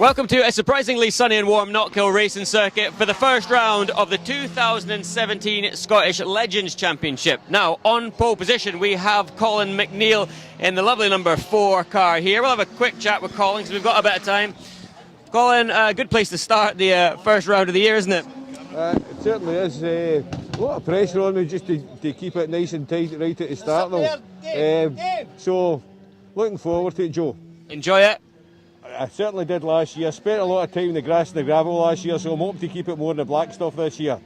Welcome to a surprisingly sunny and warm Knockhill racing circuit for the first round of the 2017 Scottish Legends Championship. Now, on pole position, we have Colin McNeil in the lovely number 4 car here. We'll have a quick chat with Colin because we've got a bit of time. Colin, a good place to start the first round of the year, isn't it? It certainly is. A lot of pressure on me just to keep it nice and tight right at the start though. So, looking forward to it, Joe. Enjoy it? I certainly did last year. Spent a lot of time in the grass and the gravel last year, so I'm hoping to keep it more in the black stuff this year.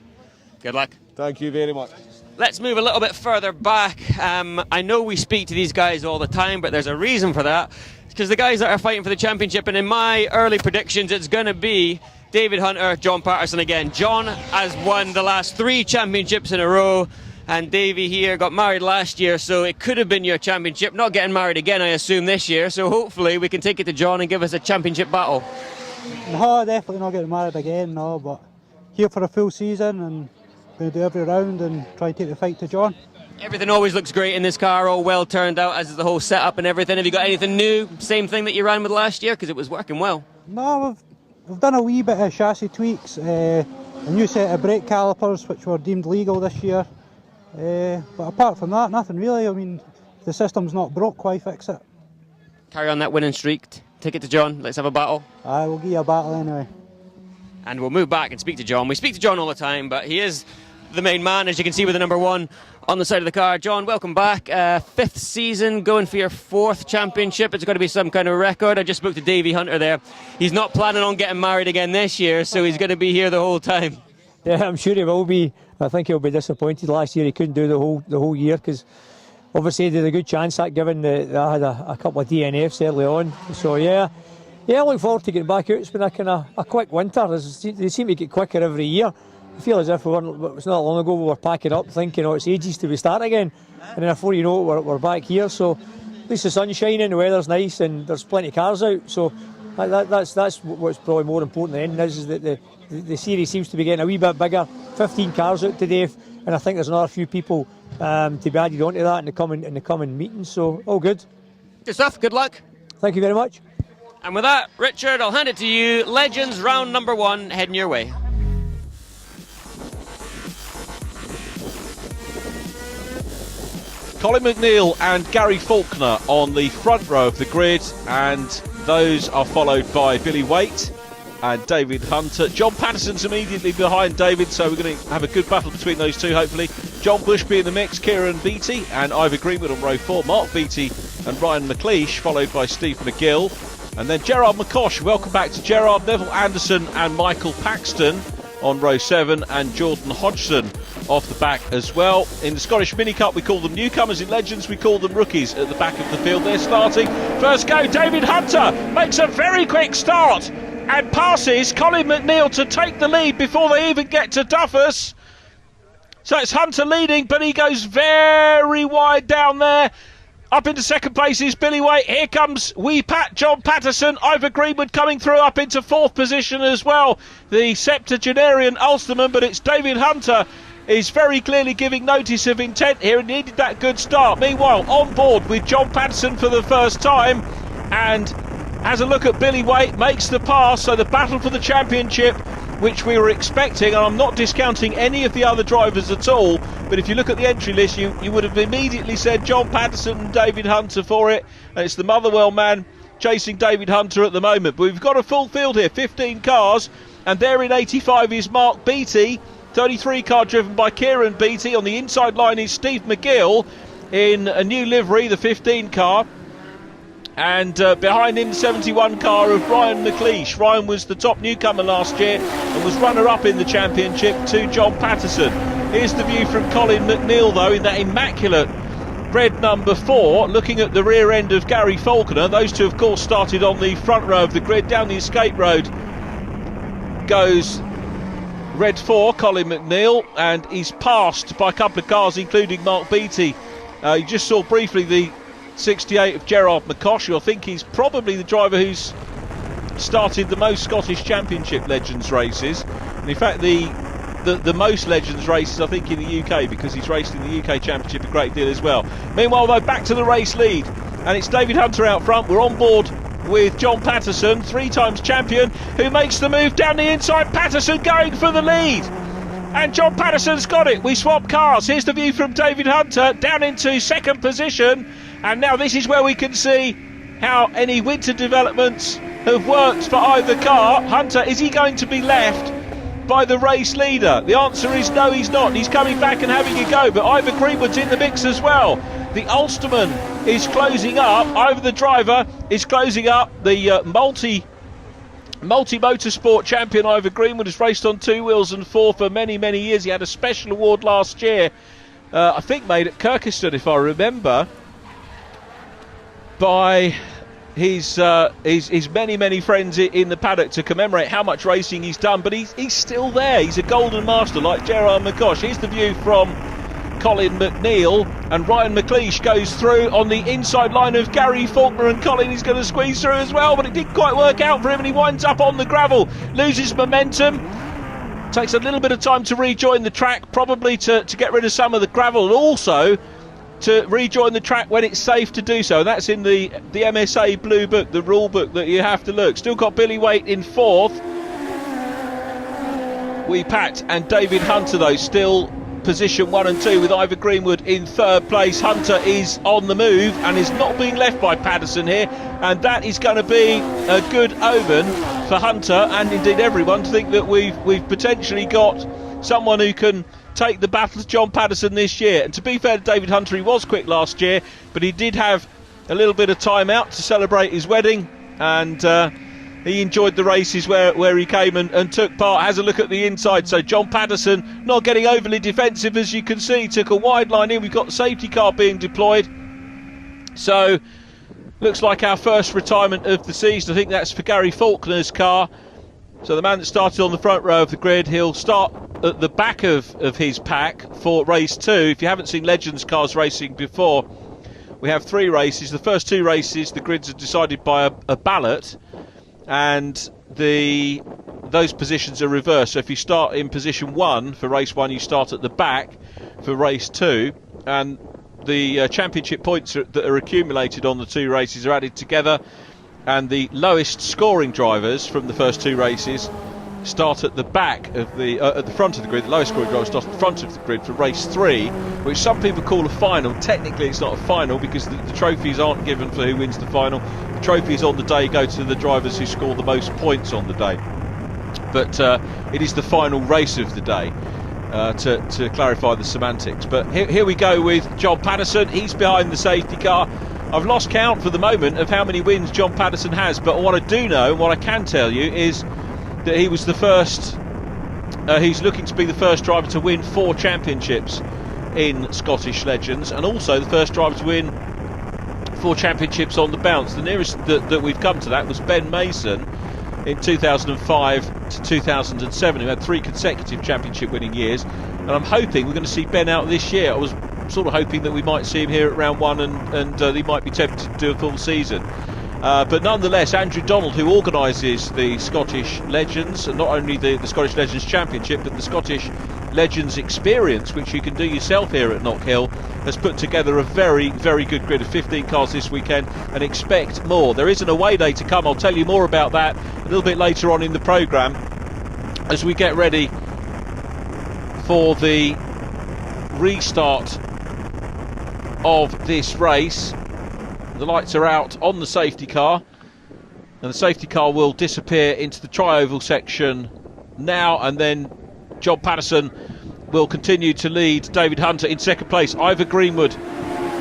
Good luck. Thank you very much. Let's move a little bit further back. I know we speak to these guys all the time, but there's a reason for that. It's because the guys that are fighting for the championship, and in my early predictions, it's going to be David Hunter, John Patterson again. John has won the last 3 championships in a row, and Davey here got married last year, so it could have been your championship. Not getting married again, I assume, this year, so hopefully we can take it to John and give us a championship battle. No, definitely not getting married again, no, but here for a full season and going to do every round and try to take the fight to John. Everything always looks great in this car, all well turned out, as is the whole setup and everything. Have you got anything new? Same thing that you ran with last year, because it was working well. No, we've done a wee bit of chassis tweaks, a new set of brake calipers which were deemed legal this year. But apart from that, nothing really. I mean, if the system's not broke, why fix it? Carry on that winning streak. Take it to John. Let's have a battle. Aye, we'll give you a battle anyway. And we'll move back and speak to John. We speak to John all the time, but he is the main man, as you can see with the number 1 on the side of the car. John, welcome back. 5th season, going for your 4th championship. It's got to be some kind of record. I just spoke to Davey Hunter there. He's not planning on getting married again this year, so he's going to be here the whole time. Yeah, I'm sure he will be. I think he'll be disappointed. Last year he couldn't do the whole year because obviously he had a good chance at given that I had a couple of DNFs early on. So yeah, I look forward to getting back out. It's been a kind of a quick winter. They seem to get quicker every year. I feel as if it's not long ago we were packing up thinking, oh, it's ages till we start again, and then before you know it, we're back here. So at least the sun's shining, the weather's nice, and there's plenty of cars out. So that's what's probably more important than anything is that the series seems to be getting a wee bit bigger. 15 cars out today, and I think there's another few people to be added onto that in the coming meetings. So all good. Good stuff. Good luck. Thank you very much. And with that, Richard, I'll hand it to you. Legends round number 1 heading your way. Colin McNeil and Gary Faulkner on the front row of the grid, and those are followed by Billy Waite and David Hunter. John Patterson's immediately behind David, so we're going to have a good battle between those two, hopefully. John Bushby in the mix, Kieran Beattie and Ivor Greenwood on row 4, Mark Beattie and Ryan McLeish, followed by Steve McGill. And then Gerard McCosh, welcome back to Gerard, Neville Anderson and Michael Paxton on row 7, and Jordan Hodgson off the back as well. In the Scottish Mini Cup we call them newcomers, in Legends we call them rookies at the back of the field. They're starting. First go, David Hunter makes a very quick start and passes Colin McNeil to take the lead before they even get to Duffus. So it's Hunter leading, but he goes very wide down there. Up into second place is Billy Waite. Here comes John Patterson. Ivor Greenwood coming through up into 4th position as well. The septuagenarian Ulsterman, but it's David Hunter is very clearly giving notice of intent here and needed that good start. Meanwhile, on board with John Patterson for the first time and has a look at Billy Waite, makes the pass. So the battle for the championship, which we were expecting, and I'm not discounting any of the other drivers at all, but if you look at the entry list, you would have immediately said John Patterson and David Hunter for it, and it's the Motherwell man chasing David Hunter at the moment. But we've got a full field here, 15 cars, and there in 85 is Mark Beattie, 33 car driven by Kieran Beattie. On the inside line is Steve McGill in a new livery, the 15 car. And behind him, the 71 car of Ryan McLeish. Ryan was the top newcomer last year and was runner-up in the championship to John Patterson. Here's the view from Colin McNeil, though, in that immaculate red number 4, looking at the rear end of Gary Faulkner. Those two, of course, started on the front row of the grid. Down the escape road goes red 4, Colin McNeil, and he's passed by a couple of cars, including Mark Beattie. You just saw briefly the 68 of Gerard McCosh, who I think he's probably the driver who's started the most Scottish Championship Legends races, and in fact the most Legends races I think in the UK, because he's raced in the UK Championship a great deal as well. Meanwhile though, back to the race lead, and it's David Hunter out front. We're on board with John Patterson, 3 times champion, who makes the move down the inside. Patterson going for the lead. And John Patterson's got it. We swap cars. Here's the view from David Hunter down into second position. And now this is where we can see how any winter developments have worked for either car. Hunter, is he going to be left by the race leader? The answer is no, he's not. He's coming back and having a go. But Ivor Greenwood's in the mix as well. The Ulsterman is closing up. Ivor, the driver, is closing up. The multi-motorsport champion Ivor Greenwood has raced on 2 wheels and 4 for many, many years. He had a special award last year, I think made at Kirkiston, if I remember, by his many, many friends in the paddock to commemorate how much racing he's done. But he's still there. He's a golden master like Gerard McCosh. Here's the view from Colin McNeil, and Ryan McLeish goes through on the inside line of Gary Faulkner, and Colin is going to squeeze through as well, but it didn't quite work out for him, and he winds up on the gravel, loses momentum, takes a little bit of time to rejoin the track, probably to get rid of some of the gravel, and also to rejoin the track when it's safe to do so. That's in the MSA Blue Book, the rule book that you have to look. Still got Billy Waite in 4th. Pat and David Hunter, though, still position 1 and 2, with Ivor Greenwood in 3rd place. Hunter is on the move and is not being left by Patterson here, and that is going to be a good omen for Hunter and indeed everyone to think that we've potentially got someone who can take the battle to John Patterson this year. And to be fair to David Hunter, he was quick last year, but he did have a little bit of time out to celebrate his wedding, and he enjoyed the races where he came and took part. Has a look at the inside. So John Patterson not getting overly defensive, as you can see. Took a wide line in. We've got the safety car being deployed. So looks like our first retirement of the season. I think that's for Gary Faulkner's car. So the man that started on the front row of the grid, he'll start at the back of his pack for race 2. If you haven't seen Legends cars racing before, we have 3 races. The first 2 races, the grids are decided by a ballot, and those positions are reversed. So if you start in position 1 for race 1, you start at the back for race 2, and the championship points that are accumulated on the 2 races are added together, and the lowest scoring drivers from the first 2 races start at the back of at the front of the grid. The lowest scoring drivers start at the front of the grid for race 3, which some people call a final. Technically it's not a final because the trophies aren't given for who wins the final. The trophies on the day go to the drivers who score the most points on the day, but it is the final race of the day, to clarify the semantics. But here we go with John Patterson. He's behind the safety car. I've lost count for the moment of how many wins John Patterson has, but what I do know, and what I can tell you, is that he was the first, he's looking to be the first driver to win 4 championships in Scottish Legends, and also the first driver to win 4 championships on the bounce. The nearest that we've come to that was Ben Mason in 2005 to 2007, who had 3 consecutive championship winning years, and I'm hoping we're going to see Ben out this year. I was sort of hoping that we might see him here at round 1 and he might be tempted to do a full season. But nonetheless, Andrew Donald, who organises the Scottish Legends, and not only the Scottish Legends Championship, but the Scottish Legends Experience, which you can do yourself here at Knockhill, has put together a very, very good grid of 15 cars this weekend, and expect more. There is an away day to come. I'll tell you more about that a little bit later on in the programme as we get ready for the restart of this race. The lights are out on the safety car, and the safety car will disappear into the tri-oval section now, and then John Patterson will continue to lead David Hunter in 2nd place. Ivor Greenwood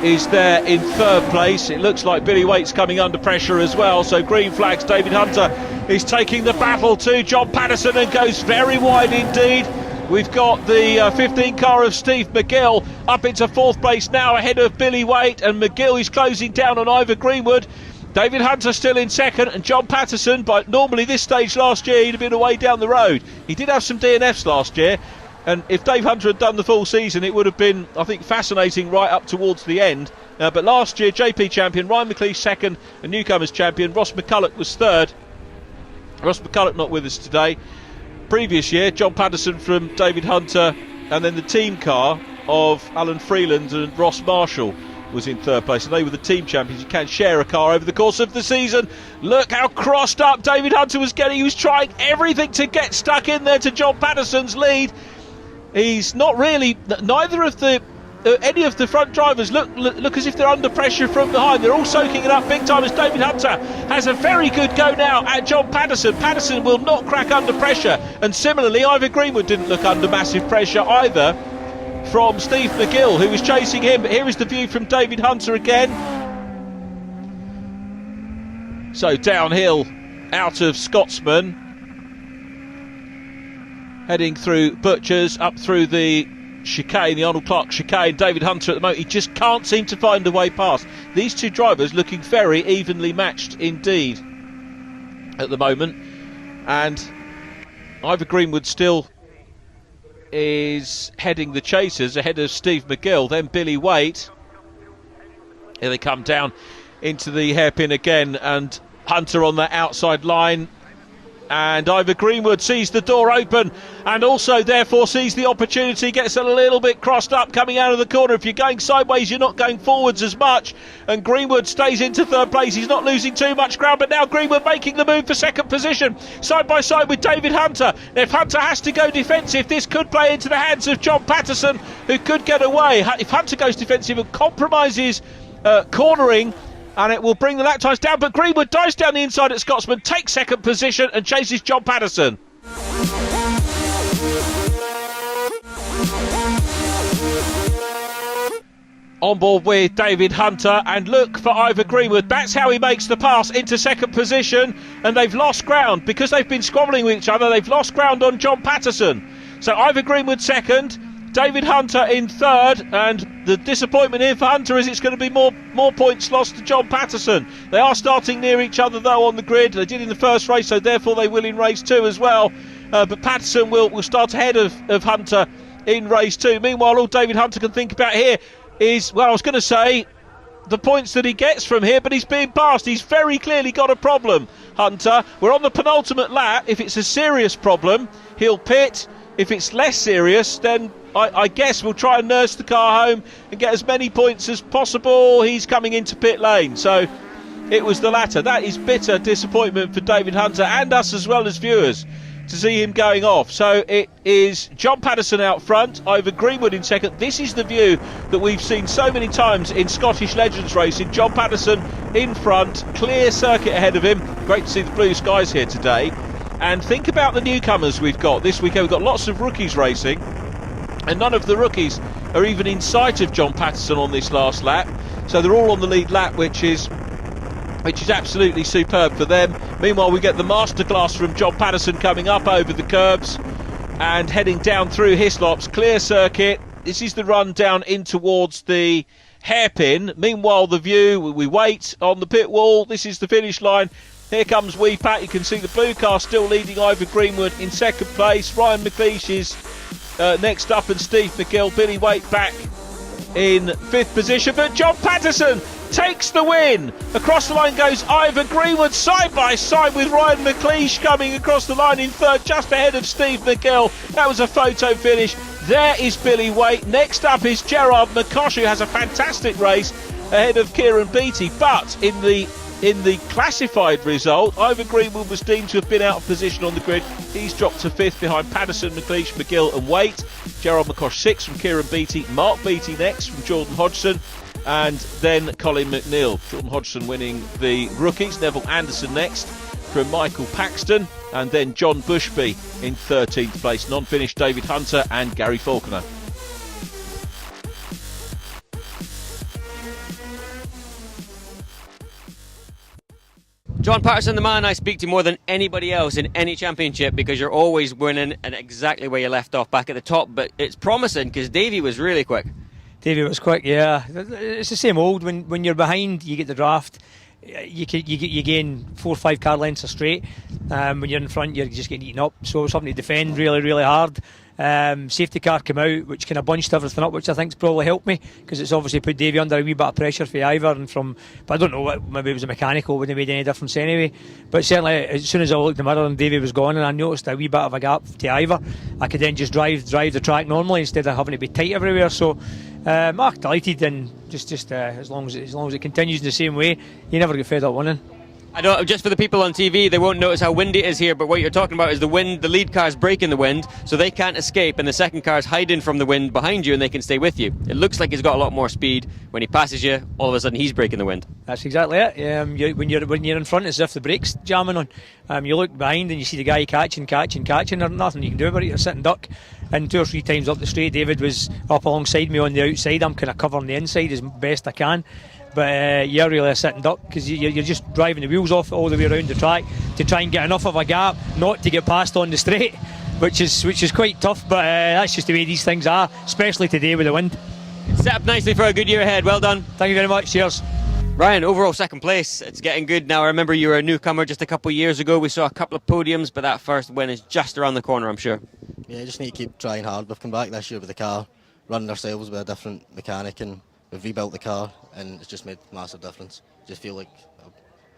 is there in 3rd place. It looks like Billy Waite's coming under pressure as well, so green flags. David Hunter is taking the battle to John Patterson and goes very wide indeed. We've got the 15 car of Steve McGill up into 4th place now, ahead of Billy Waite, and McGill is closing down on Ivor Greenwood. David Hunter still in 2nd, and John Patterson, but normally this stage last year he'd have been away down the road. He did have some DNFs last year, and if Dave Hunter had done the full season, it would have been, I think, fascinating right up towards the end. But last year, JP champion, Ryan McLeish 2nd, and newcomers champion Ross McCulloch was 3rd. Ross McCulloch not with us today. Previous year, John Patterson from David Hunter, and then the team car of Alan Freeland and Ross Marshall was in third place, and they were the team champions. You can share a car over the course of the season. Look how crossed up David Hunter was getting. He was trying everything to get stuck in there to John Patterson's lead. He's not really, neither of the any of the front drivers look as if they're under pressure from behind. They're all soaking it up big time as David Hunter has a very good go now at John Patterson. Patterson will not crack under pressure, and similarly Ivor Greenwood didn't look under massive pressure either from Steve McGill, who was chasing him. But here is the view from David Hunter again. So downhill out of Scotsman, heading through Butchers, up through the chicane, the Arnold Clark chicane. David Hunter at the moment, he just can't seem to find a way past. These two drivers looking very evenly matched indeed at the moment, and Ivor Greenwood still is heading the chasers ahead of Steve McGill, then Billy Waite. Here they come down into the hairpin again, and Hunter on that outside line, and Ivor Greenwood sees the door open and also therefore sees the opportunity, gets a little bit crossed up coming out of the corner. If you're going sideways, you're not going forwards as much, and Greenwood stays into third place. He's not losing too much ground, but now Greenwood making the move for second position, side by side with David Hunter. If Hunter has to go defensive, this could play into the hands of John Patterson, who could get away. If Hunter goes defensive and compromises cornering, and it will bring the lap times down, but Greenwood dives down the inside at Scotsman, takes second position and chases John Patterson. On board with David Hunter, and look for Ivor Greenwood. That's how he makes the pass into second position, and they've lost ground because they've been squabbling with each other. They've lost ground on John Patterson. So Ivor Greenwood second, David Hunter in third, and the disappointment here for Hunter is it's going to be more points lost to John Patterson. They are starting near each other though on the grid. They did in the first race, so therefore they will in race 2 as well. But Patterson will start ahead of Hunter in race 2. Meanwhile, all David Hunter can think about here is, well, I was going to say the points that he gets from here, but he's being passed. He's very clearly got a problem, Hunter. We're on the penultimate lap. If it's a serious problem, he'll pit. If it's less serious, then I guess we'll try and nurse the car home and get as many points as possible. He's coming into pit lane, so it was the latter. That is bitter disappointment for David Hunter and us as well as viewers to see him going off. So it is John Patterson out front, Ivor Greenwood in second. This is the view that we've seen so many times in Scottish Legends racing. John Patterson in front, clear circuit ahead of him. Great to see the blue skies here today. And think about the newcomers we've got this weekend. We've got lots of rookies racing, and none of the rookies are even in sight of John Patterson on this last lap. So they're all on the lead lap, which is absolutely superb for them. Meanwhile, we get the masterclass from John Patterson coming up over the curbs and heading down through Hislops, clear circuit. This is the run down in towards the hairpin. Meanwhile, the view, we wait on the pit wall. This is the finish line. Here comes Weepat. You can see the blue car still leading Ivor Greenwood in second place. Ryan McLeish is next up, and Steve McGill. Billy Waite back in fifth position, but John Patterson takes the win. Across the line goes Ivor Greenwood, side by side with Ryan McLeish coming across the line in third, just ahead of Steve McGill. That was a photo finish. There is Billy Waite. Next up is Gerard McCosh, who has a fantastic race ahead of Kieran Beattie, but in the classified result, Ivor Greenwood was deemed to have been out of position on the grid. He's dropped to fifth behind Patterson, McLeish, McGill and Waite. Gerard McCosh sixth from Kieran Beattie. Mark Beattie next from Jordan Hodgson. And then Colin McNeil. Jordan Hodgson winning the rookies. Neville Anderson next from Michael Paxton. And then John Bushby in 13th place. Non-finished David Hunter and Gary Faulkner. John Patterson, the man I speak to more than anybody else in any championship, because you're always winning and exactly where you left off back at the top. But it's promising because Davey was really quick. Davey was quick, yeah. It's the same old. When you're behind, you get the draft. You gain 4 or 5 car lengths a straight. When you're in front, you're just getting eaten up. So something to defend really, really hard. Safety car came out, which kind of bunched everything up, which I think's probably helped me, because it's obviously put Davey under a wee bit of pressure for Ivor, and but I don't know what, maybe it was a mechanical, wouldn't have made any difference anyway. But certainly, as soon as I looked in the mirror and Davey was gone, and I noticed a wee bit of a gap to Ivor, I could then just drive the track normally instead of having to be tight everywhere. So Mark delighted, and just as long as it continues in the same way, you never get fed up winning. I don't. Just for the people on TV, they won't notice how windy it is here. But what you're talking about is the wind. The lead car's breaking the wind, so they can't escape, and the second car's hiding from the wind behind you, and they can stay with you. It looks like he's got a lot more speed. When he passes you, all of a sudden he's breaking the wind. That's exactly it. When you're in front, it's as if the brake's jamming on. You look behind and you see the guy catching. There's nothing you can do about it. You're sitting duck. And 2 or 3 times up the straight, David was up alongside me on the outside. I'm kind of covering the inside as best I can. But you're really a sitting duck, because you're just driving the wheels off all the way around the track to try and get enough of a gap not to get past on the straight, which is quite tough. But that's just the way these things are, especially today with the wind. Set up nicely for a good year ahead. Well done. Thank you very much. Cheers. Ryan, overall second place. It's getting good now. I remember you were a newcomer just a couple of years ago. We saw a couple of podiums, but that first win is just around the corner, I'm sure. Yeah, just need to keep trying hard. We've come back this year with the car, running ourselves with a different mechanic, and we've rebuilt the car, and it's just made a massive difference. Just feel like I'm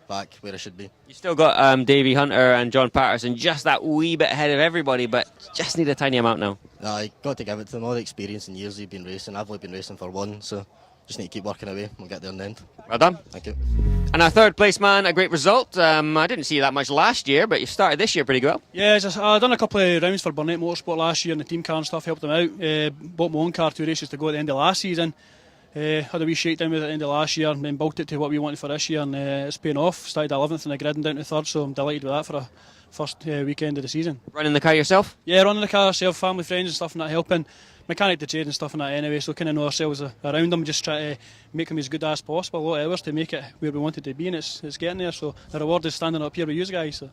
back where I should be. You still got Davey Hunter and John Patterson just that wee bit ahead of everybody, but just need a tiny amount now. I got to give it to them. All the experience and years they've been racing. I've only been racing for one, so just need to keep working away. We'll get there in the end. Well done. Thank you. And our third place man, a great result. I didn't see that much last year, but you started this year pretty well. Yeah, I done a couple of rounds for Burnett Motorsport last year, and the team car and stuff helped them out. Bought my own car 2 races to go at the end of last season. Had a wee shakedown with it at the end of last year, and then built it to what we wanted for this year, and it's paying off. Started 11th in the grid and down to 3rd, so I'm delighted with that for a first weekend of the season. Running the car yourself? Yeah, running the car yourself, family, friends and stuff, and that helping. Mechanic to trade and stuff and that anyway, so kind of know ourselves around them, just try to make them as good as possible, a lot of hours to make it where we wanted to be, and it's getting there, so the reward is standing up here with you guys. So.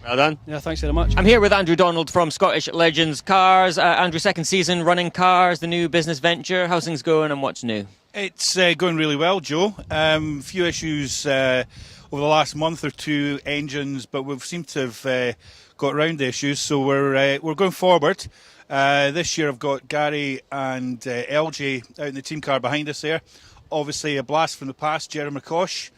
Well done. Yeah, thanks very much. I'm here with Andrew Donald from Scottish Legends Cars. Andrew, second season running cars, the new business venture. How's things going and what's new? It's going really well, Joe. Few issues over the last month or two, engines, but we've seemed to have got around the issues, so we're going forward. This year I've got Gary and LJ out in the team car behind us there. Obviously a blast from the past, Jerry McCosh.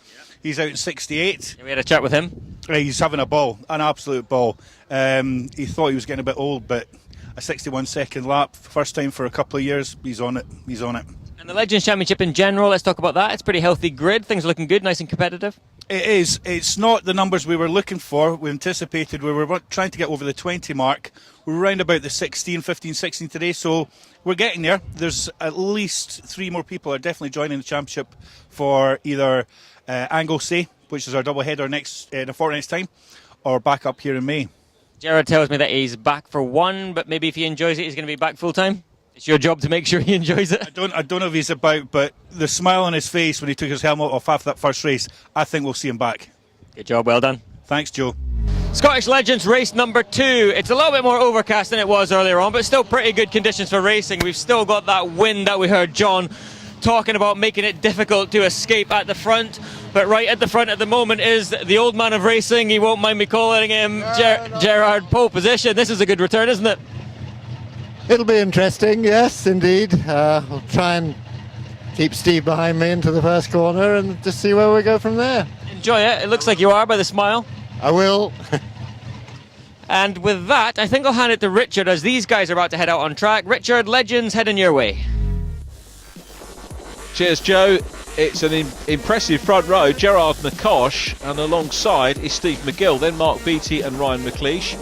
He's out in 68. We had a chat with him. He's having a ball, an absolute ball. He thought he was getting a bit old, but a 61-second lap, first time for a couple of years, he's on it. And the Legends Championship in general, let's talk about that. It's a pretty healthy grid. Things are looking good, nice and competitive. It is. It's not the numbers we were looking for. We anticipated we were trying to get over the 20 mark. We're around about the 16, 15, 16 today, so we're getting there. There's at least 3 more people are definitely joining the championship for either Anglesey, which is our double header in a fortnight's time, or back up here in May. Gerard tells me that he's back for one, but maybe if he enjoys it, he's going to be back full time. It's your job to make sure he enjoys it. I don't know if he's about, but the smile on his face when he took his helmet off after that first race, I think we'll see him back. Good job, well done. Thanks, Joe. Scottish Legends race number 2. It's a little bit more overcast than it was earlier on, but still pretty good conditions for racing. We've still got that wind that we heard John talking about, making it difficult to escape at the front. But right at the front at the moment is the old man of racing. He won't mind me calling him Gerard. Pole position. This is a good return, isn't it? It'll be interesting, yes, indeed. I'll try and keep Steve behind me into the first corner and just see where we go from there. Enjoy it. It looks like you are by the smile. I will. And with that, I think I'll hand it to Richard as these guys are about to head out on track. Richard, Legends heading your way. Cheers, Joe. It's an impressive front row. Gerard McCosh, and alongside is Steve McGill, then Mark Beattie and Ryan McLeish.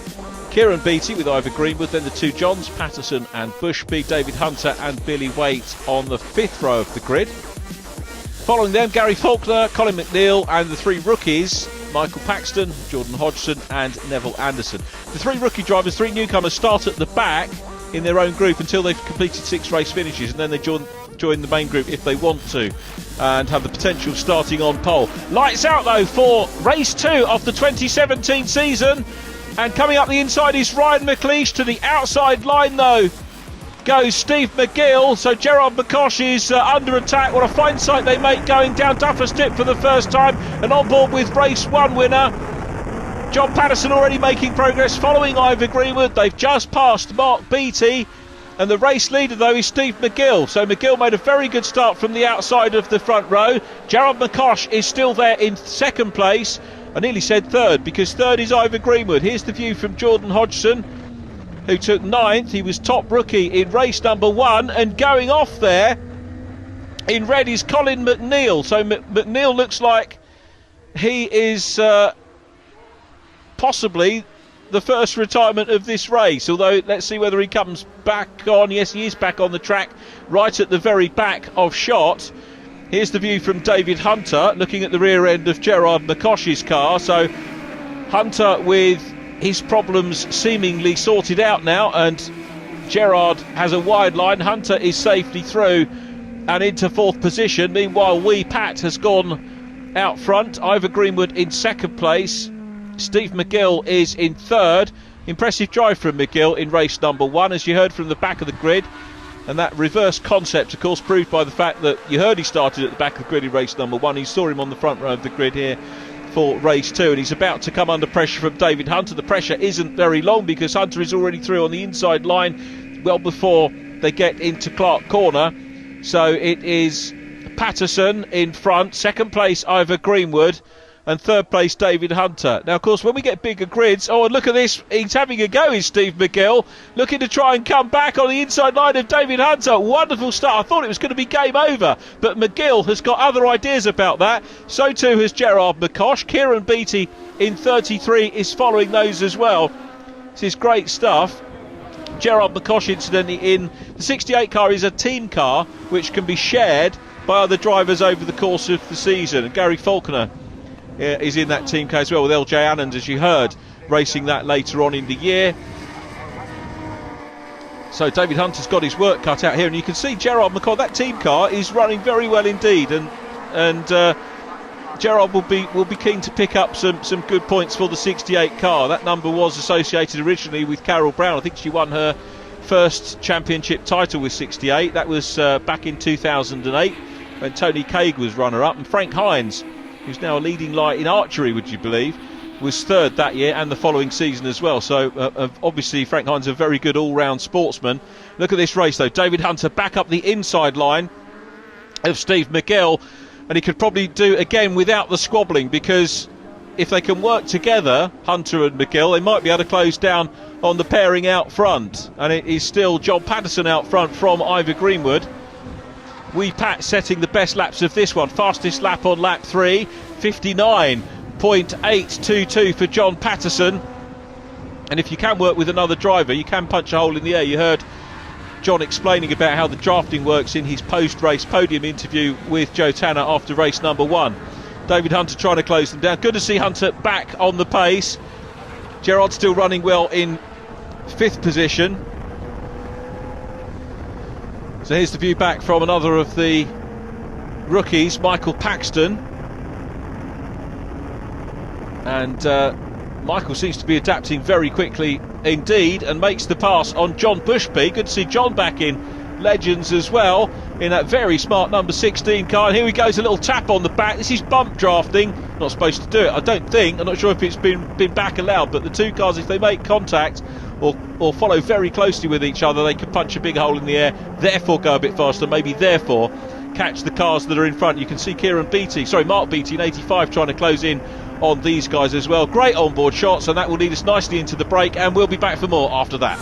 Kieran Beattie with Ivor Greenwood, then the 2 Johns, Patterson and Bushby, David Hunter and Billy Waite on the 5th row of the grid. Following them, Gary Faulkner, Colin McNeil and the 3 rookies, Michael Paxton, Jordan Hodgson and Neville Anderson. The 3 rookie drivers, 3 newcomers, start at the back in their own group until they've completed 6 race finishes, and then they join the main group if they want to and have the potential of starting on pole. Lights out though for race 2 of the 2017 season, and coming up the inside is Ryan McLeish. To the outside line though goes Steve McGill, so Gerard McCosh is under attack. What a fine sight they make going down Duffer's Tip for the first time, and on board with race 1 winner John Patterson already making progress following Ivor Greenwood. They've just passed Mark Beattie, and the race leader though is Steve McGill. So McGill made a very good start from the outside of the front row. Gerard McCosh is still there in 2nd place. I nearly said 3rd because 3rd is Ivor Greenwood. Here's the view from Jordan Hodgson, who took 9th. He was top rookie in race number 1, and going off there In red is Colin McNeil. So McNeil looks like he is possibly the first retirement of this race, although let's see whether he comes back on. Yes, he is back on the track, right at the very back of shot. Here's the view from David Hunter, looking at the rear end of Gerard McCosh's car. So Hunter with his problems seemingly sorted out now, and Gerard has a wide line. Hunter is safely through and into fourth position. Meanwhile, Wee Pat has gone out front. Ivor Greenwood in second place. Steve McGill is in third. Impressive drive from McGill in race number 1, as you heard from the back of the grid. And that reverse concept, of course, proved by the fact that you heard he started at the back of the grid in race number 1. You saw him on the front row of the grid here for race 2, and he's about to come under pressure from David Hunter. The pressure isn't very long because Hunter is already through on the inside line well before they get into Clark Corner. So it is Patterson in front, second place Ivor Greenwood, and third place David Hunter. Now, of course, when we get bigger grids, and look at this, he's having a go, is Steve McGill, looking to try and come back on the inside line of David Hunter. Wonderful start. I thought it was going to be game over, but McGill has got other ideas about that. So too has Gerard McCosh. Kieran Beattie in 33 is following those as well. This is great stuff. Gerard McCosh, incidentally, in the 68 car is a team car which can be shared by other drivers over the course of the season. And Gary Faulkner is in that team car as well, with LJ Annand, as you heard, racing that later on in the year. So David Hunter's got his work cut out here, and you can see Gerard McCosh, that team car is running very well indeed, and Gerard will be keen to pick up some good points for the 68 car. That number was associated originally with Carol Brown. I think she won her first championship title with 68. That was back in 2008 when Tony Craig was runner-up, and Frank Hines, who's now a leading light in archery, would you believe, was third that year and the following season as well. So obviously Frank Hines, a very good all-round sportsman. Look at this race though. David Hunter back up the inside line of Steve McGill, and he could probably do again without the squabbling, because if they can work together, Hunter and McGill, they might be able to close down on the pairing out front. And it is still John Patterson out front from Ivor Greenwood. Wee Pat setting the best laps of this one. Fastest lap on lap 3, 59.822 for John Patterson. And if you can work with another driver, you can punch a hole in the air. You heard John explaining about how the drafting works in his post-race podium interview with Joe Tanner after race number 1. David Hunter trying to close them down. Good to see Hunter back on the pace. Gerard still running well in 5th position. So here's the view back from another of the rookies, Michael Paxton. And Michael seems to be adapting very quickly indeed, and makes the pass on John Bushby. Good to see John back in Legends as well, in that very smart number 16 car. And here he goes, a little tap on the back. This is bump drafting. Not supposed to do it, I don't think. I'm not sure if it's been back allowed, but the two cars, if they make contact or follow very closely with each other, they can punch a big hole in the air, therefore go a bit faster, maybe therefore catch the cars that are in front. You can see Mark Beattie in 85 trying to close in on these guys as well. Great onboard shots, and that will lead us nicely into the break, and we'll be back for more after that.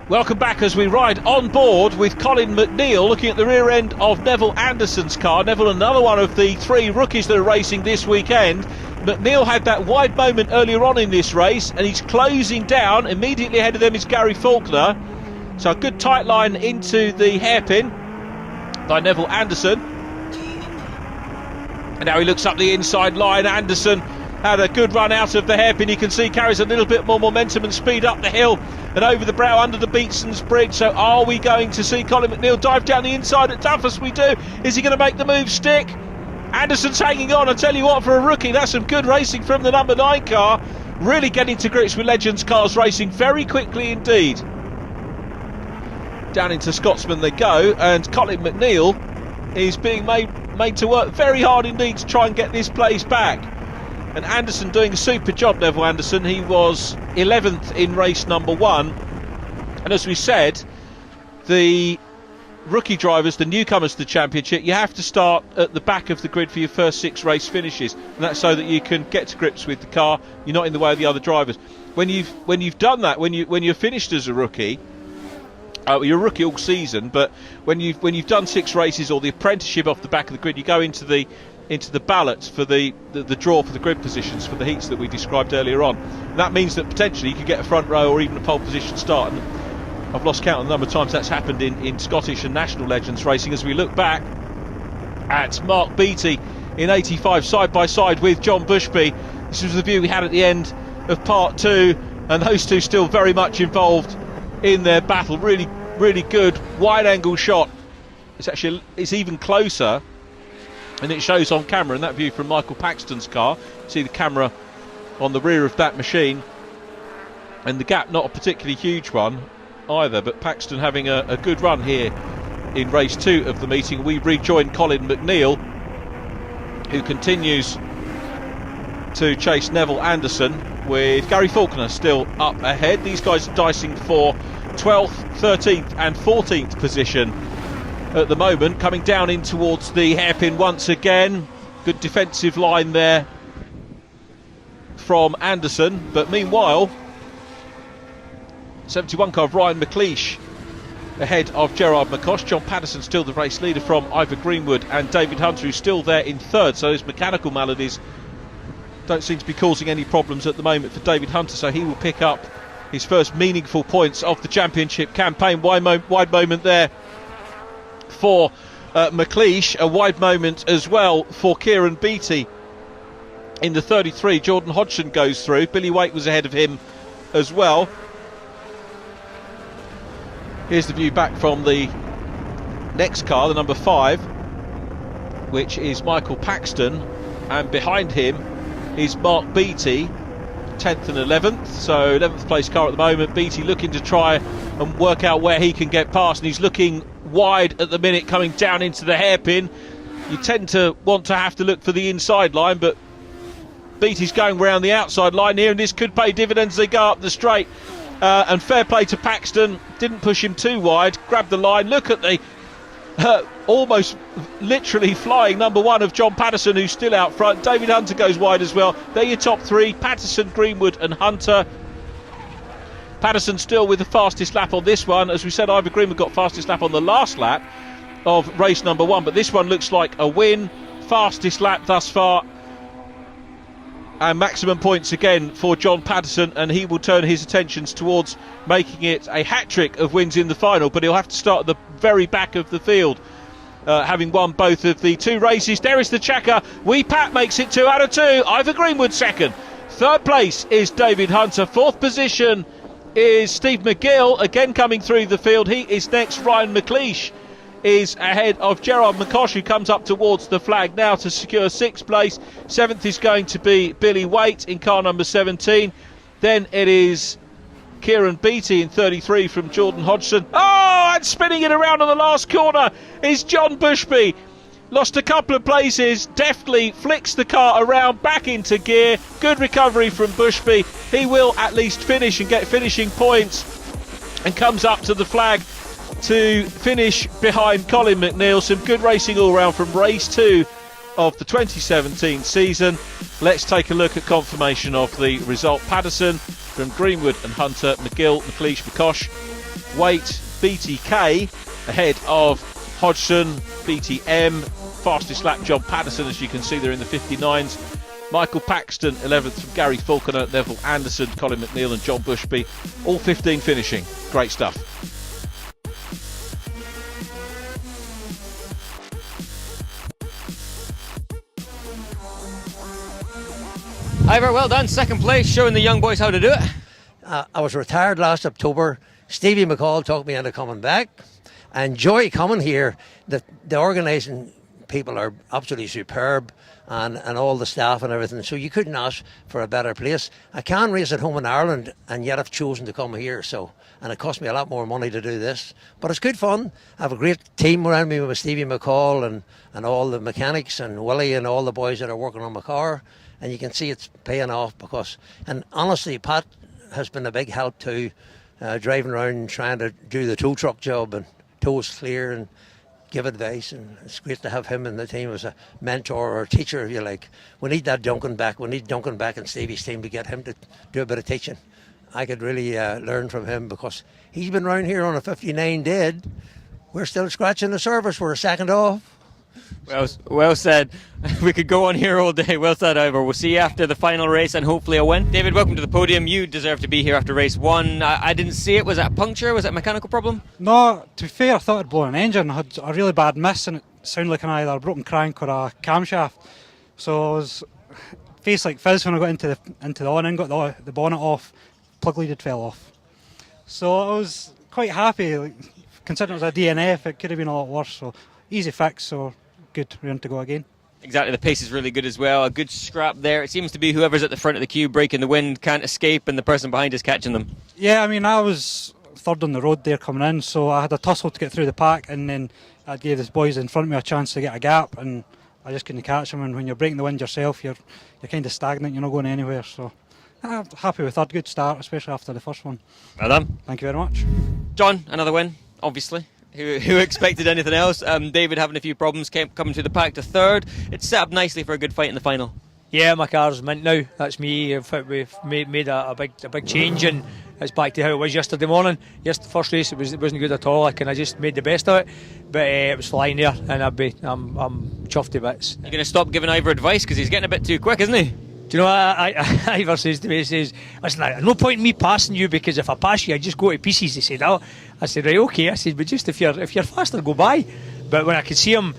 Welcome back as we ride on board with Colin McNeil, looking at the rear end of Neville Anderson's car. Neville, another one of the 3 rookies that are racing this weekend. McNeil had that wide moment earlier on in this race, and he's closing down. Immediately ahead of them is Gary Faulkner. So a good tight line into the hairpin by Neville Anderson. And now he looks up the inside line. Anderson had a good run out of the hairpin. You can see carries a little bit more momentum and speed up the hill and over the brow under the Beatson's Bridge. So are we going to see Colin McNeil dive down the inside at Duffus? We do. Is he going to make the move stick? Anderson's hanging on. I tell you what, for a rookie, that's some good racing from the number 9 car. Really getting to grips with Legends cars, racing very quickly indeed. Down into Scotsman they go, and Colin McNeil is being made to work very hard indeed to try and get this place back. And Anderson doing a super job, Neville Anderson. He was 11th in race number 1. And as we said, the rookie drivers, the newcomers to the championship, you have to start at the back of the grid for your first 6 race finishes, and that's so that you can get to grips with the car. You're not in the way of the other drivers. When you've done that, when you're finished as a rookie, you're a rookie all season, but when you've done 6 races or the apprenticeship off the back of the grid, you go into the ballots for the draw for the grid positions for the heats that we described earlier on. And that means that potentially you could get a front row or even a pole position start. And I've lost count of the number of times that's happened in Scottish and National Legends racing. As we look back at Mark Beattie in 85 side by side with John Bushby, this was the view we had at the end of part 2, and those two still very much involved in their battle. Really, really good wide angle shot. It's even closer, and it shows on camera in that view from Michael Paxton's car. See the camera on the rear of that machine, and the gap not a particularly huge one either, but Paxton having a good run here in race 2 of the meeting. We rejoin Colin McNeil, who continues to chase Neville Anderson, with Gary Faulkner still up ahead. These guys are dicing for 12th, 13th and 14th position at the moment, coming down in towards the hairpin once again. Good defensive line there from Anderson, but meanwhile 71 car of Ryan McLeish ahead of Gerard McCosh. John Patterson still the race leader from Ivor Greenwood, and David Hunter who's still there in 3rd. So those mechanical maladies don't seem to be causing any problems at the moment for David Hunter, so he will pick up his first meaningful points of the championship campaign. Wide moment there for McLeish, a wide moment as well for Kieran Beattie in the 33. Jordan Hodgson goes through. Billy Waite was ahead of him as well. Here's the view back from the next car, the number 5, which is Michael Paxton, and behind him is Mark Beattie, 10th and 11th, so 11th place car at the moment. Beattie looking to try and work out where he can get past, and he's looking wide at the minute, coming down into the hairpin. You tend to want to have to look for the inside line, but Beattie's going around the outside line here, and this could pay dividends as they go up the straight. And fair play to Paxton, didn't push him too wide, grabbed the line. Look at the almost literally flying number 1 of John Patterson, who's still out front. David Hunter goes wide as well. They're your top 3, Patterson, Greenwood and Hunter. Patterson still with the fastest lap on this one. As we said, Ivor Greenwood got fastest lap on the last lap of race number 1, but this one looks like a win. Fastest lap thus far, and maximum points again for John Patterson, and he will turn his attentions towards making it a hat-trick of wins in the final, but he'll have to start at the very back of the field, having won both of the 2 races. There is the checker. Wee Pat makes it 2 out of 2. Ivor Greenwood 2nd. 3rd place is David Hunter. 4th position is Steve McGill, again coming through the field. He is next. Ryan McLeish is ahead of Gerard McCosh, who comes up towards the flag now to secure 6th place. 7th is going to be Billy Waite in car number 17. Then it is Kieran Beattie in 33 from Jordan Hodgson. Oh, and spinning it around on the last corner is John Bushby. Lost a couple of places, deftly flicks the car around back into gear. Good recovery from Bushby. He will at least finish and get finishing points, and comes up to the flag to finish behind Colin McNeil. Some good racing all round from race 2 of the 2017 season. Let's take a look at confirmation of the result. Patterson from Greenwood and Hunter, McGill, McLeish, McCosh, Waite, Beattie K ahead of Hodgson, Beattie M. Fastest lap John Patterson, as you can see there in the 59s. Michael Paxton 11th from Gary Faulkner, Neville Anderson, Colin McNeil and John Bushby, all 15 finishing. Great stuff. Ivor, well done, 2nd place, showing the young boys how to do it. I was retired last October. Stevie McCall talked me into coming back, and Joy coming here. The organising people are absolutely superb, and all the staff and everything, so you couldn't ask for a better place. I can race at home in Ireland, and yet I've chosen to come here, and it cost me a lot more money to do this, but it's good fun. I have a great team around me with Stevie McCall and all the mechanics and Willie and all the boys that are working on my car, and you can see it's paying off, and honestly, Pat has been a big help too, driving around and trying to do the tow truck job, and toes clear and give advice, and it's great to have him in the team as a mentor or a teacher, if you like. We need that Duncan back. We need Duncan back in Stevie's team to get him to do a bit of teaching. I could really learn from him because he's been round here on a 59 dead. We're still scratching the surface. We're a second off. Well said. We could go on here all day. Well said, Ivor. We'll see you after the final race and hopefully a win. David, welcome to the podium. You deserve to be here after race 1. I didn't see it. Was that a puncture? Was it a mechanical problem? No, to be fair, I thought I'd blown an engine. I had a really bad miss and it sounded like either a broken crank or a camshaft. So I was face like fizz when I got into the awning, got the bonnet off, plug lead had fell off. So I was quite happy. Like, considering it was a DNF, it could have been a lot worse. So easy fix, so good, round to go again. Exactly, the pace is really good as well. A good scrap there. It seems to be whoever's at the front of the queue breaking the wind can't escape and the person behind is catching them. Yeah, I mean, I was third on the road there coming in, so I had a tussle to get through the pack, and then I gave the boys in front of me a chance to get a gap, and I just couldn't catch them. And when you're breaking the wind yourself, you're kind of stagnant, you're not going anywhere. So I'm happy with that. Good start, especially after the first one. Well done. Thank you very much. John, another win, obviously. Who expected anything else? David having a few problems, coming through the pack to third. It's set up nicely for a good fight in the final. Yeah, my car's mint now. That's me. We've made a big change, and it's back to how it was yesterday morning. The first race it wasn't good at all. I just made the best of it, but it was flying there, and I'm chuffed to bits. You're going to stop giving Ivor advice because he's getting a bit too quick, isn't he? Do you know what Ivor says to me? He says, "Listen, there's no point in me passing you because if I pass you, I just go to pieces." He said, "Oh," I said, "Right, okay." I said, "But just if you're faster, go by." But when I could see him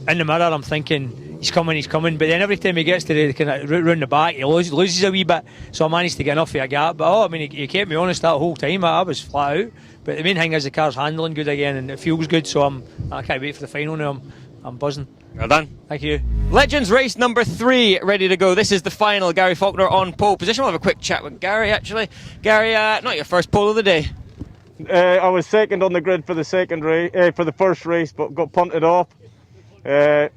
in the mirror, I'm thinking, he's coming. But then every time he gets to the kind of round the back, he loses a wee bit. So I managed to get enough of a gap. But I mean, he kept me honest that whole time. I was flat out. But the main thing is the car's handling good again, and it feels good. So I can't wait for the final now. I'm buzzing. Well done. Thank you. Legends race number 3 ready to go. This is the final. Gary Faulkner on pole position. We'll have a quick chat with Gary, actually. Gary, not your first pole of the day. I was second on the grid for the first race, but got punted off. Did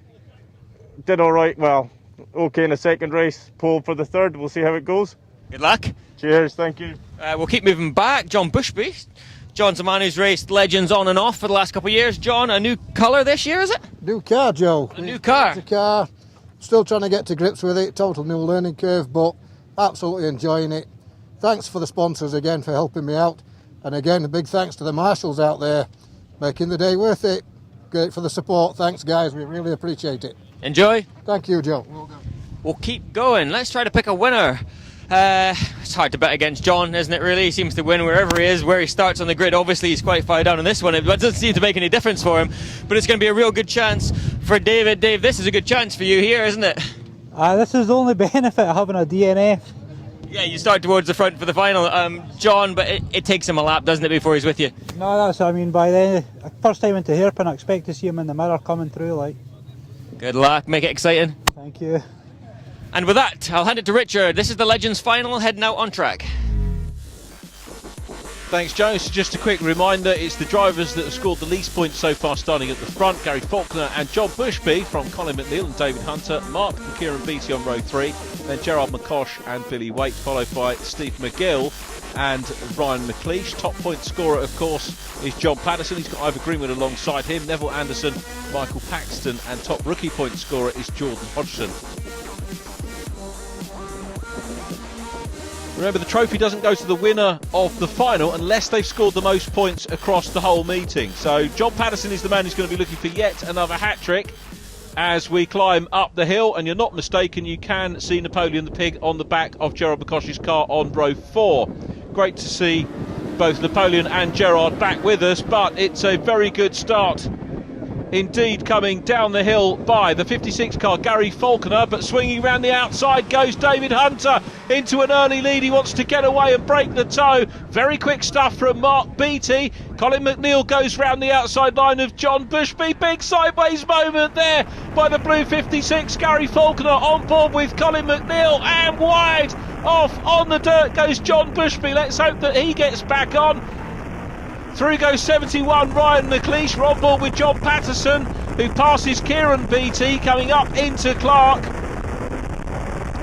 all right. Well, okay in the second race. Pole for the third. We'll see how it goes. Good luck. Cheers. Thank you. We'll keep moving back. John Bushby. John's a man who's raced Legends on and off for the last couple of years. John, a new colour this year, is it? New car, Joe. A new car? It's a car. Still trying to get to grips with it. Total new learning curve, but absolutely enjoying it. Thanks for the sponsors again for helping me out. And again, a big thanks to the marshals out there making the day worth it. Great for the support. Thanks, guys. We really appreciate it. Enjoy. Thank you, Joe. We'll keep going. Let's try to pick a winner. It's hard to bet against John, isn't it, really? He seems to win wherever he is, where he starts on the grid. Obviously, he's quite far down on this one. It doesn't seem to make any difference for him, but it's going to be a real good chance for David. Dave, this is a good chance for you here, isn't it? This is the only benefit of having a DNF. Yeah, you start towards the front for the final, John, but it takes him a lap, doesn't it, before he's with you? No, that's what I mean. By the first time into hairpin, I expect to see him in the mirror coming through, like. Good luck, make it exciting. Thank you. And with that, I'll hand it to Richard. This is the Legends final, heading out on track. Thanks, Joe. So just a quick reminder, it's the drivers that have scored the least points so far starting at the front. Gary Faulkner and John Bushby from Colin McNeil and David Hunter. Mark and Kieran Beattie on row 3. Then Gerard McCosh and Billy Waite, followed by Steve McGill and Ryan McLeish. Top point scorer, of course, is John Patterson. He's got Ivor Greenwood alongside him. Neville Anderson, Michael Paxton, and top rookie point scorer is Jordan Hodgson. Remember, the trophy doesn't go to the winner of the final unless they've scored the most points across the whole meeting. So John Patterson is the man who's going to be looking for yet another hat-trick as we climb up the hill. And you're not mistaken, you can see Napoleon the Pig on the back of Gerard McCosh's car on row 4. Great to see both Napoleon and Gerard back with us, but it's a very good start indeed coming down the hill by the 56 car Gary Faulkner, but swinging round the outside goes David Hunter into an early lead. He wants to get away and break the toe. Very quick stuff from Mark Beattie. Colin McNeil goes round the outside line of John Bushby. Big sideways moment there by the blue 56. Gary Faulkner on board with Colin McNeil, and wide off on the dirt goes John Bushby. Let's hope that he gets back on. Through goes 71 Ryan McLeish. We're on board with John Patterson, who passes Kieran Beattie coming up into Clark.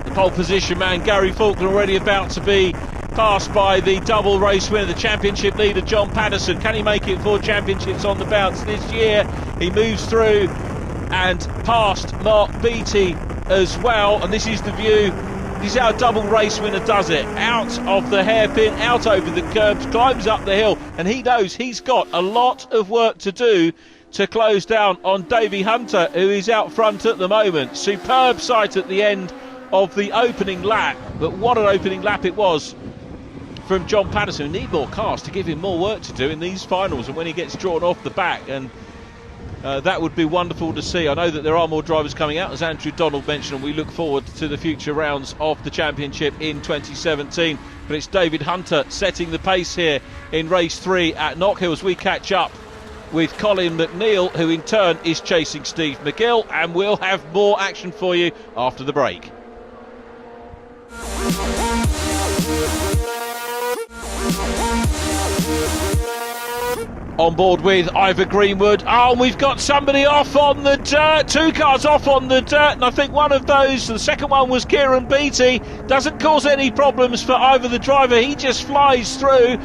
The pole position man Gary Faulkner already about to be Passed by the double race winner, the championship leader John Patterson. Can he make it 4 championships on the bounce this year? He moves through and past Mark Beattie as well, and this is the view. This is how a double race winner does it. Out of the hairpin, out over the curbs, climbs up the hill, and he knows he's got a lot of work to do to close down on Davey Hunter, who is out front at the moment. Superb sight at the end of the opening lap, but what an opening lap it was from John Patterson. We need more cars to give him more work to do in these finals, and when he gets drawn off the back, and that would be wonderful to see. I know that there are more drivers coming out, as Andrew Donald mentioned, and we look forward to the future rounds of the championship in 2017. But it's David Hunter setting the pace here in race 3 at Knockhill as we catch up with Colin McNeil, who in turn is chasing Steve McGill, and we'll have more action for you after the break. On board with Ivor Greenwood. Oh, we've got somebody off on the dirt. 2 cars off on the dirt, and I think one of those, the second one was Kieran Beattie. Doesn't cause any problems for Ivor the driver. He just flies through.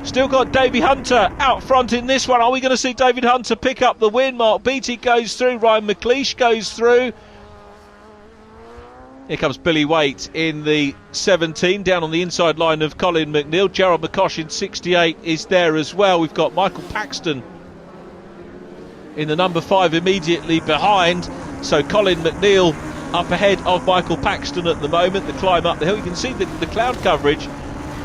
Still got Davey Hunter out front in this one. Are we going to see David Hunter pick up the win? Mark Beattie goes through. Ryan McLeish goes through. Here comes Billy Waite in the 17, down on the inside line of Colin McNeil. Gerald McCosh in 68 is there as well. We've got Michael Paxton in the number 5 immediately behind. So Colin McNeil up ahead of Michael Paxton at the moment. The climb up the hill, you can see the cloud coverage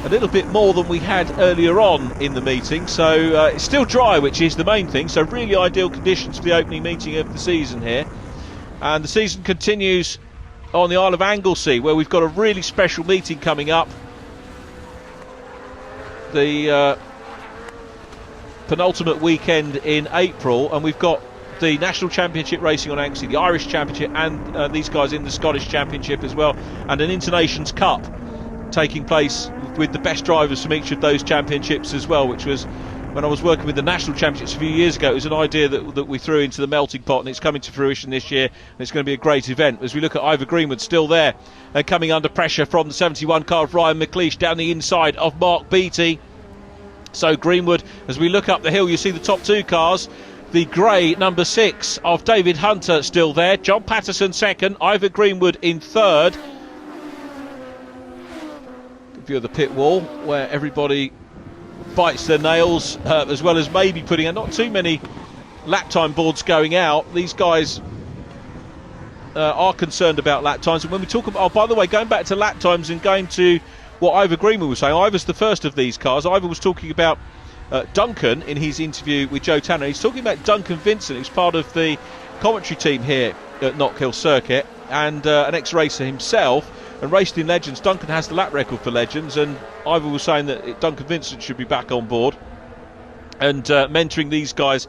a little bit more than we had earlier on in the meeting. So it's still dry, which is the main thing. So really ideal conditions for the opening meeting of the season here. And the season continues on the Isle of Anglesey, where we've got a really special meeting coming up. The penultimate weekend in April, and we've got the National Championship racing on Anglesey, the Irish Championship, and these guys in the Scottish Championship as well, and an Internations Cup taking place with the best drivers from each of those championships as well, which was, when I was working with the National Championships a few years ago, it was an idea that we threw into the melting pot, and it's coming to fruition this year, and it's going to be a great event. As we look at Ivor Greenwood still there, and coming under pressure from the 71 car of Ryan McLeish down the inside of Mark Beattie. So Greenwood, as we look up the hill, you see the top 2 cars. The grey number 6 of David Hunter still there. John Patterson second, Ivor Greenwood in third. Good view of the pit wall, where everybody bites their nails, as well as maybe putting not too many lap time boards going out. These guys are concerned about lap times, and when we talk about, oh, by the way, going back to lap times and going to what Ivor Greenwood was saying, Ivor's the first of these cars. Ivor was talking about Duncan in his interview with Joe Tanner. He's talking about Duncan Vincent, who's part of the commentary team here at Knockhill Circuit, and an ex-racer himself, and raced in Legends. Duncan has the lap record for Legends, and Ivor was saying that Duncan Vincent should be back on board and mentoring these guys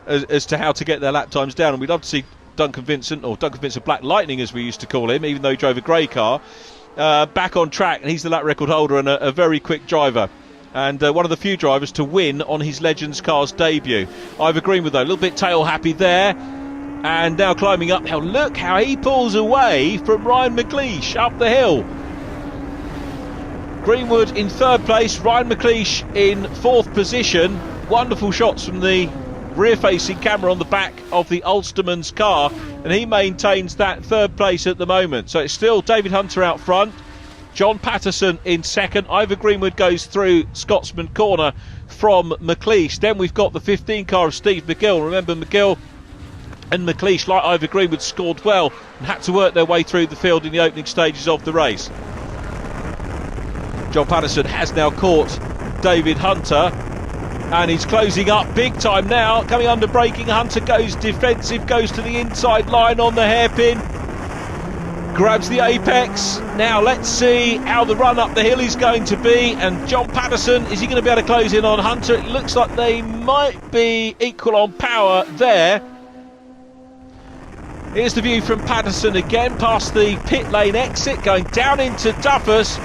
as to how to get their lap times down. And we'd love to see Duncan Vincent, or Duncan Vincent Black Lightning as we used to call him, even though he drove a grey car, back on track, and he's the lap record holder and a very quick driver, and one of the few drivers to win on his Legends car's debut. Ivor Greenwood though, a little bit tail happy there, and now climbing uphill. Look how he pulls away from Ryan McLeish up the hill. Greenwood in third place, Ryan McLeish in fourth position. Wonderful shots from the rear-facing camera on the back of the Ulsterman's car, and he maintains that third place at the moment. So it's still David Hunter out front, John Patterson in second. Ivor Greenwood goes through Scotsman corner from McLeish. Then we've got the 15 car of Steve McGill. Remember, McGill and McLeish, like Ivor Greenwood, scored well and had to work their way through the field in the opening stages of the race. John Patterson has now caught David Hunter, and he's closing up big time now, coming under braking. Hunter goes defensive, goes to the inside line on the hairpin, grabs the apex. Now let's see how the run up the hill is going to be, and John Patterson, is he going to be able to close in on Hunter? It looks like they might be equal on power there. Here's the view from Patterson again, past the pit lane exit, going down into Duffus.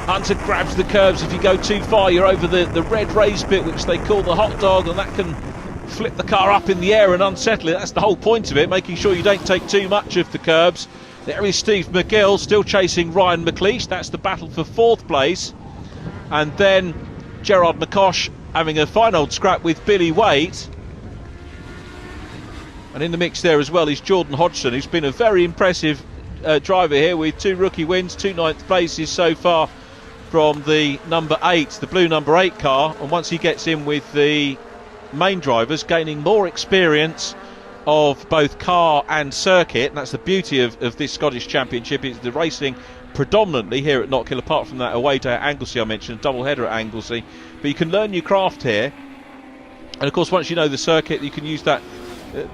Hunter grabs the curbs. If you go too far, you're over the red raised bit, which they call the hot dog, and that can flip the car up in the air and unsettle it. That's the whole point of it, making sure you don't take too much of the curbs. There is Steve McGill still chasing Ryan McLeish. That's the battle for fourth place. And then Gerard McCosh having a fine old scrap with Billy Waite. And in the mix there as well is Jordan Hodgson, who's been a very impressive driver here with 2 rookie wins, 2 ninth places so far from the number 8, the blue number 8 car. And once he gets in with the main drivers, gaining more experience of both car and circuit, and that's the beauty of this Scottish Championship. It's the racing predominantly here at Knockhill, apart from that away day at Anglesey I mentioned, a double header at Anglesey. But you can learn your craft here, and of course once you know the circuit, you can use that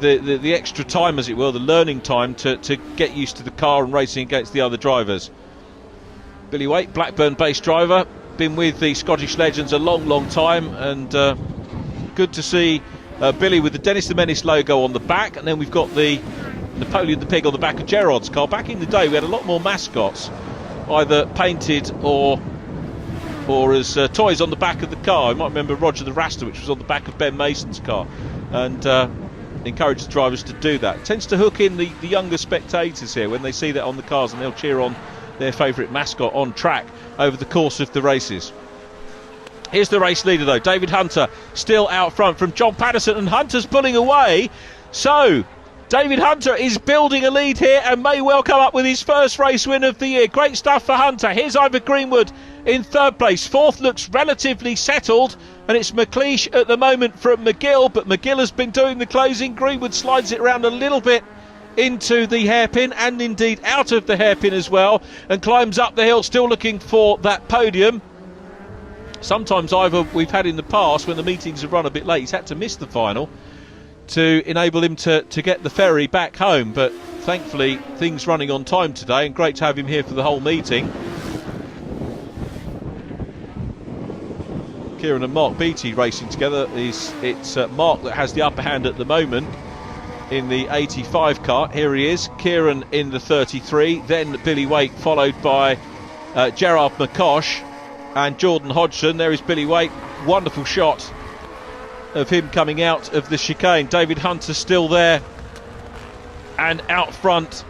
the extra time, as it were, the learning time to get used to the car and racing against the other drivers. Billy Waite, Blackburn based driver, been with the Scottish Legends a long time, and good to see Billy with the Dennis the Menace logo on the back. And then we've got the Napoleon the Pig on the back of Gerard's car. Back in the day we had a lot more mascots either painted or as toys on the back of the car. You might remember Roger the Rasta, which was on the back of Ben Mason's car, and encourage the drivers to do that. It tends to hook in the younger spectators here when they see that on the cars, and they'll cheer on their favourite mascot on track over the course of the races. Here's the race leader though, David Hunter, still out front from John Patterson, and Hunter's pulling away. So David Hunter is building a lead here and may well come up with his first race win of the year. Great stuff for Hunter. Here's Ivor Greenwood in 3rd place. 4th looks relatively settled, and it's McLeish at the moment from McGill, but McGill has been doing the closing. Greenwood slides it around a little bit into the hairpin, and indeed out of the hairpin as well, and climbs up the hill, still looking for that podium. Sometimes Ivor, we've had in the past when the meetings have run a bit late, he's had to miss the final to enable him to get the ferry back home, but thankfully things running on time today, and great to have him here for the whole meeting. Kieran and Mark Beattie racing together. It's Mark that has the upper hand at the moment in the 85 car. Here he is, Kieran in the 33, then Billy Waite, followed by Gerard McCosh and Jordan Hodgson. There is Billy Waite, wonderful shot of him coming out of the chicane. David Hunter still there and out front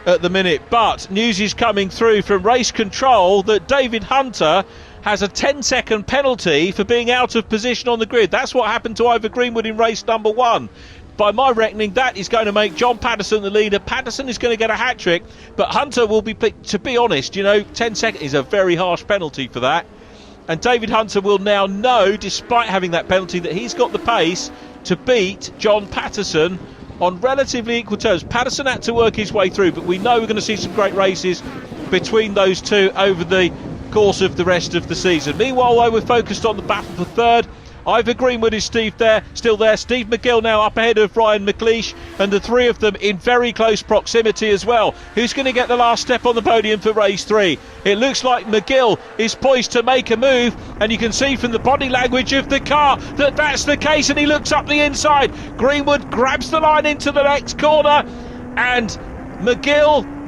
at the minute, but news is coming through from race control that David Hunter has a 10-second penalty for being out of position on the grid. That's what happened to Ivor Greenwood in race number 1. By my reckoning, that is going to make John Patterson the leader. Patterson is going to get a hat-trick, but Hunter will be picked. To be honest, 10 seconds is a very harsh penalty for that. And David Hunter will now know, despite having that penalty, that he's got the pace to beat John Patterson on relatively equal terms. Patterson had to work his way through, but we know we're going to see some great races between those two over the course of the rest of the season. Meanwhile, though, we're focused on the battle for 3rd. Ivor Greenwood is still there. Steve McGill now up ahead of Ryan McLeish, and the 3 of them in very close proximity as well. Who's going to get the last step on the podium for race 3? It looks like McGill is poised to make a move, and you can see from the body language of the car that that's the case, and he looks up the inside. Greenwood grabs the line into the next corner, and McGill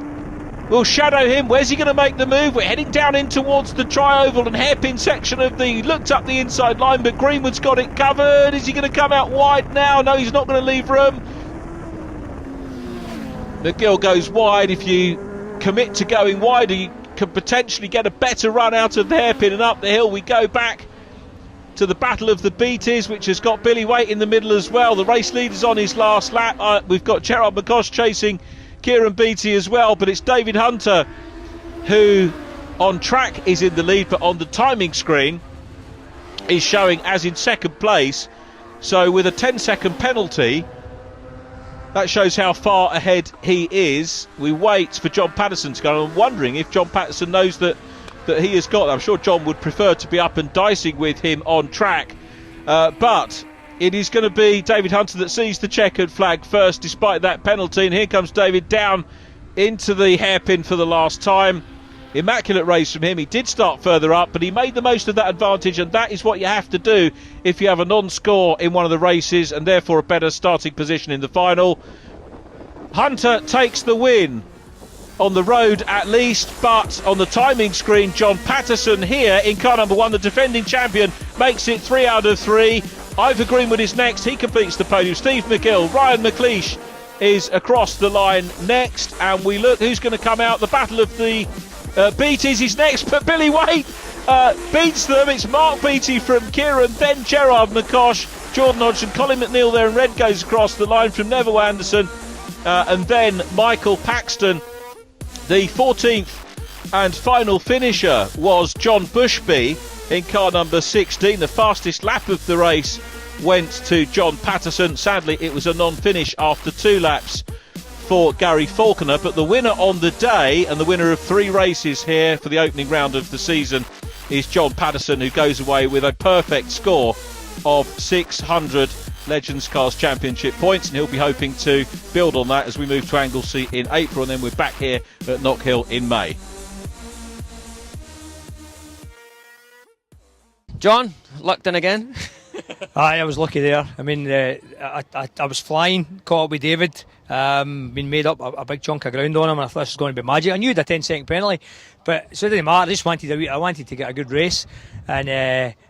will shadow him. Where's he going to make the move? We're heading down in towards the tri-oval and hairpin section of the looked up the inside line, but Greenwood's got it covered. Is he going to come out wide now? No, he's not going to leave room. McGill goes wide. If you commit to going wide, you could potentially get a better run out of the hairpin, and up the hill we go back to the Battle of the Beaties, which has got Billy Waite in the middle as well. The race leader's on his last lap. We've got Gerard McCosh chasing Kieran Beattie as well, but it's David Hunter who on track is in the lead, but on the timing screen is showing as in 2nd place. So with a 10-second penalty, that shows how far ahead he is. We wait for John Patterson to go. I'm wondering if John Patterson knows that he has got. I'm sure John would prefer to be up and dicing with him on track, but it is going to be David Hunter that sees the checkered flag first, despite that penalty. And here comes David down into the hairpin for the last time. Immaculate race from him. He did start further up, but he made the most of that advantage, and that is what you have to do if you have a non-score in one of the races, and therefore a better starting position in the final. Hunter takes the win on the road at least, but on the timing screen, John Patterson here in car number 1, the defending champion, makes it 3 out of 3. Ivor Greenwood is next. He completes the podium. Steve McGill, Ryan McLeish is across the line next, and we look who's going to come out. The Battle of the Beaties is next, but Billy Waite beats them. It's Mark Beattie from Kieran, then Gerard McCosh, Jordan Hodgson, Colin McNeil there, and red goes across the line from Neville Anderson, and then Michael Paxton. The 14th and final finisher was John Bushby in car number 16. The fastest lap of the race went to John Patterson. Sadly, it was a non-finish after 2 laps for Gary Falconer, but the winner on the day and the winner of 3 races here for the opening round of the season is John Patterson, who goes away with a perfect score of 600 Legends Cars Championship points, and he'll be hoping to build on that as we move to Anglesey in April, and then we're back here at Knockhill in May. John, lucked in again. Aye, I was lucky there. I mean, I was flying, caught up with David, been made up a big chunk of ground on him, and I thought this was going to be magic. I knew he had a 10-second penalty, but so it didn't matter. I just wanted to get a good race, and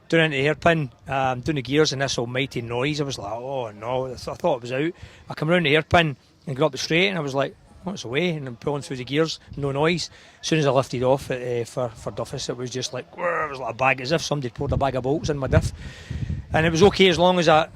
down into the hairpin, down the gears, and this almighty noise. I was like, oh no, I thought it was out. I come round the hairpin and got up the straight, and I was like, oh, it's away, and I'm pulling through the gears, no noise. As soon as I lifted off for Duffus, it was just like, it was like a bag, as if somebody poured a bag of bolts in my diff. And it was okay as long as I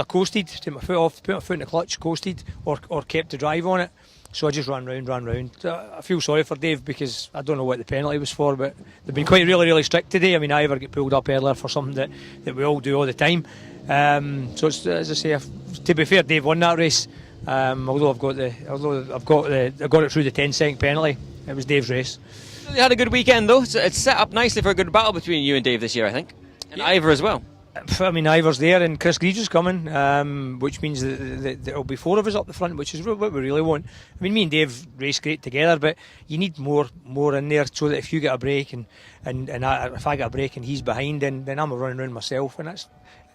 coasted, took my foot off, put my foot in the clutch, coasted, or kept the drive on it. So I just ran round. I feel sorry for Dave because I don't know what the penalty was for, but they've been quite really strict today. I mean, I ever get pulled up earlier for something that we all do all the time. So it's, as I say, to be fair, Dave won that race. Although I got it through the 10-second penalty, it was Dave's race. You had a good weekend though. It's set up nicely for a good battle between you and Dave this year, I think, and Ivor as well. I mean, Ivor's there and Chris Greaves is coming, which means that there'll be 4 of us up the front, which is what we really want. I mean, me and Dave race great together, but you need more in there so that if you get a break and if I get a break and he's behind, then I'm running around myself, and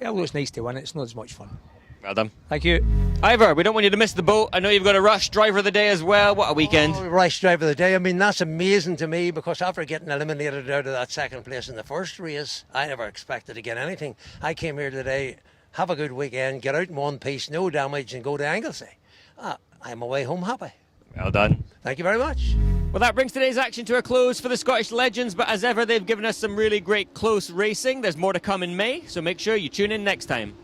although it's nice to win, it's not as much fun. Well done. Thank you. Ivor, we don't want you to miss the boat. I know you've got a rush driver of the day as well. What a weekend. Rush driver of the day. I mean, that's amazing to me because after getting eliminated out of that second place in the first race, I never expected to get anything. I came here today, have a good weekend, get out in one piece, no damage, and go to Anglesey. I'm away home happy. Well done. Thank you very much. Well, that brings today's action to a close for the Scottish Legends, but as ever, they've given us some really great close racing. There's more to come in May, so make sure you tune in next time.